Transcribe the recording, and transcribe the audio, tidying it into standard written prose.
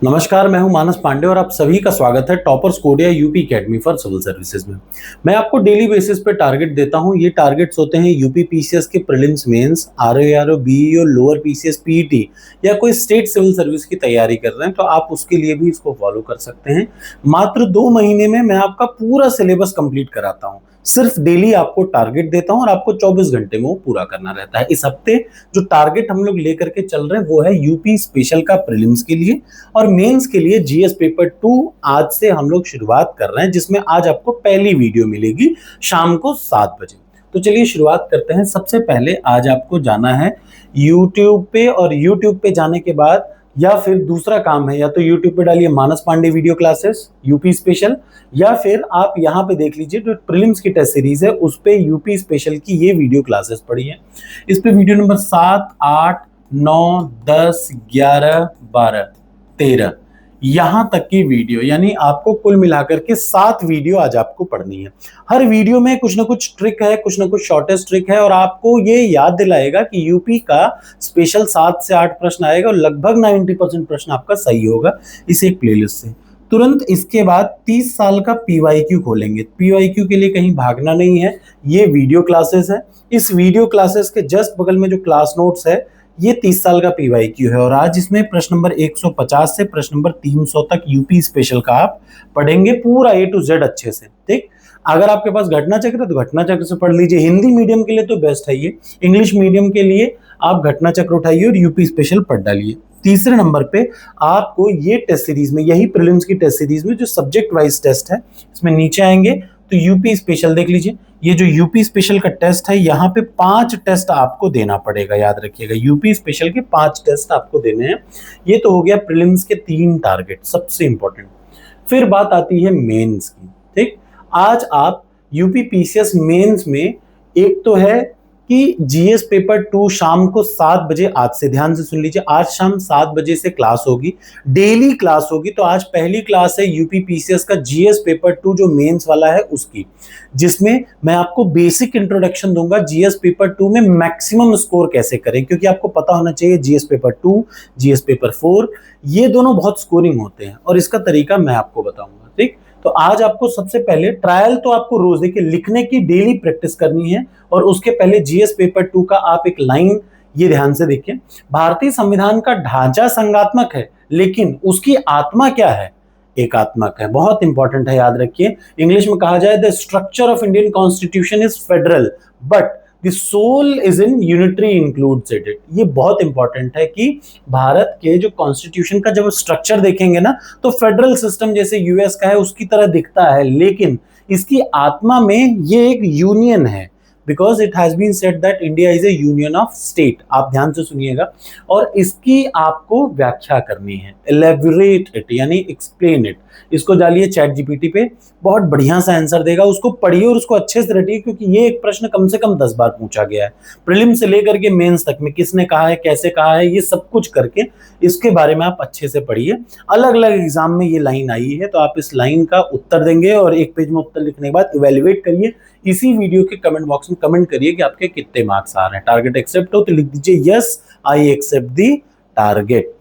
नमस्कार, मैं हूं मानस पांडे और आप सभी का स्वागत है टॉपर्स कोडिया UP academy for civil services में। मैं आपको डेली बेसिस पे टारगेट देता हूं। ये टारगेट्स होते हैं यूपी पीसीएस के prelims, mains, RO, BEO, lower PCS, PET या कोई स्टेट सिविल सर्विस की तैयारी कर रहे हैं तो आप उसके लिए भी इसको फॉलो कर सकते हैं। मात्र 2 महीने में मैं आपका पूरा सिलेबस कंप्लीट कराता हूं। सिर्फ डेली आपको टारगेट देता हूं और आपको 24 घंटे में वो पूरा करना रहता है। इस हफ्ते जो टारगेट हम लोग लेकर के चल रहे हैं वो है यूपी स्पेशल का प्रीलिम्स के लिए और मेंस के लिए जीएस पेपर 2 आज से हम लोग शुरुआत कर रहे हैं, जिसमें आज आपको पहली वीडियो मिलेगी शाम को 7 बजे। तो चलिए शुरुआत करते हैं। सबसे पहले आज आपको जाना है YouTube पे और YouTube पे जाने के बाद या फिर दूसरा काम है, या तो YouTube पे डालिए Manas Pandey video classes UP special, या फिर आप यहाँ पे देख लीजिए जो प्रीलिम्स की टेस्ट सीरीज है उस पे यूपी स्पेशल की ये वीडियो क्लासेस पड़ी है। इस पे वीडियो नंबर 7, 8, 9, 10, 11, 12, 13 यहां तक की वीडियो, यानी आपको कुल मिलाकर के 7 वीडियो आज आपको पढ़नी है। हर वीडियो में कुछ ना कुछ ट्रिक है, कुछ ना कुछ शॉर्टेस्ट ट्रिक है और आपको ये याद दिलाएगा कि यूपी का स्पेशल 7 से 8 प्रश्न आएगा और लगभग 90% प्रश्न आपका सही होगा इस एक प्लेलिस्ट से। तुरंत इसके बाद 30 साल का पीवाईक्यू खोलेंगे। पीवाईक्यू के लिए कहीं भागना नहीं है, ये वीडियो क्लासेस है। इस वीडियो क्लासेस के जस्ट बगल में जो क्लास नोट्स है ये 30 साल का पीवाईक्यू है और आज इसमें प्रश्न नंबर 150 से प्रश्न नंबर 300 तक यूपी स्पेशल का आप पढ़ेंगे पूरा A to Z अच्छे से। ठीक, अगर आपके पास घटना चक्र है तो घटना चक्र से पढ़ लीजिए। हिंदी मीडियम के लिए तो बेस्ट है ये। इंग्लिश मीडियम के लिए आप घटना चक्र उठाइए और यूपी स्पेशल पढ़ डालिए। तीसरे नंबर पे आपको ये टेस्ट सीरीज में, यही प्रीलिम्स की टेस्ट सीरीज में जो सब्जेक्ट वाइज टेस्ट है, इसमें नीचे आएंगे तो यूपी स्पेशल देख लीजिए। ये जो यूपी स्पेशल का टेस्ट है यहाँ पे 5 टेस्ट आपको देना पड़ेगा, याद रखिएगा यूपी स्पेशल के 5 टेस्ट आपको देने हैं। ये तो हो गया प्रीलिम्स के 3 टारगेट, सबसे इंपॉर्टेंट। फिर बात आती है मेंस की। ठीक, आज आप यूपी पीसीएस मेंस में एक तो है कि जीएस पेपर 2 शाम को 7 बजे, आज से ध्यान से सुन लीजिए, आज शाम 7 बजे से क्लास होगी, डेली क्लास होगी। तो आज पहली क्लास है यूपी पीसीएस का जीएस पेपर 2 जो मेंस वाला है उसकी, जिसमें मैं आपको बेसिक इंट्रोडक्शन दूंगा जीएस पेपर 2 में मैक्सिमम स्कोर कैसे करें, क्योंकि आपको पता होना चाहिए जीएस पेपर 2, जीएस पेपर 4 ये दोनों बहुत स्कोरिंग होते हैं और इसका तरीका मैं आपको बताऊंगा। ठीक, तो आज आपको सबसे पहले ट्रायल तो आपको रोज देखिए लिखने की डेली प्रैक्टिस करनी है और उसके पहले जीएस पेपर 2 का आप एक लाइन ये ध्यान से देखिए। भारतीय संविधान का ढांचा संघात्मक है लेकिन उसकी आत्मा क्या है? एकात्मक है। बहुत इंपॉर्टेंट है, याद रखिए। इंग्लिश में कहा जाए the structure of Indian constitution is federal but the soul is in unitary includes it. ये बहुत इंपॉर्टेंट है कि भारत के जो कॉन्स्टिट्यूशन का जब स्ट्रक्चर देखेंगे ना तो फेडरल सिस्टम जैसे यूएस का है उसकी तरह दिखता है, लेकिन इसकी आत्मा में ये एक यूनियन है। Because it has been said that India is a union of state. आप ध्यान से सुनिएगा और इसकी आपको व्याख्या करनी है, एलेबोरेट इट यानी एक्सप्लेन इट। इसको डालिए चैट जीपीटी पे, बहुत बढ़िया सा आंसर देगा। उसको पढ़िए और उसको अच्छे से रटिए, क्योंकि ये एक प्रश्न कम से कम 10 बार पूछा गया है प्रीलिम से लेकर के मेंस तक में। किसने कहा है, कैसे कहा है, ये सब कुछ करके इसके बारे में आप अच्छे से पढ़िए। अलग अलग एग्जाम में ये लाइन आई है तो आप इस लाइन का उत्तर देंगे और एक पेज में उत्तर लिखने के बाद इवेल्युएट करिए। इसी वीडियो के कमेंट बॉक्स में कमेंट करिए कि आपके कितने मार्क्स आ रहे हैं। टारगेट एक्सेप्ट हो तो लिख दीजिए yes I accept the target.